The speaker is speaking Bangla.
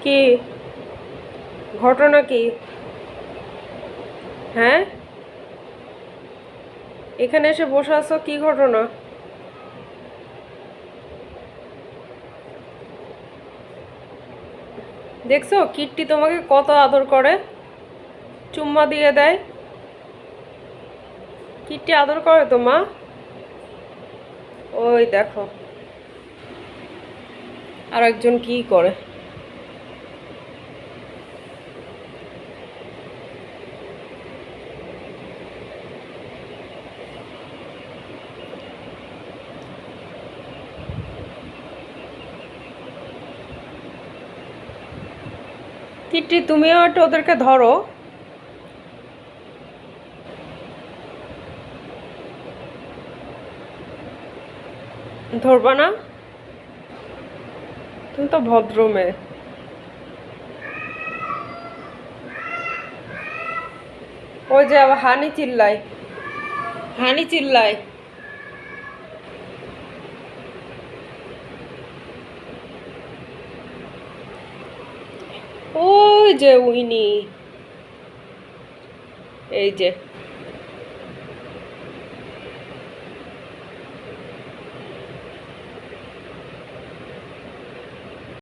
কি ঘটনা কি? হ্যাঁ, এখানে এসে বসে আছো, কি ঘটনা? দেখছো কিট্টি তোমাকে কত আদর করে, চুম্মা দিয়ে দেয়। কিট্টি আদর করে তো মা। ওই দেখো আর একজন কি করে। কিট্টি তুমিও একটু ওদেরকে ধরো। ধরবা না? তুমি তো ভদ্র মেয়ে। ওই যে আবার হানি চিল্লায়, হানি চিল্লায়। ওই যে উইনি, এই যে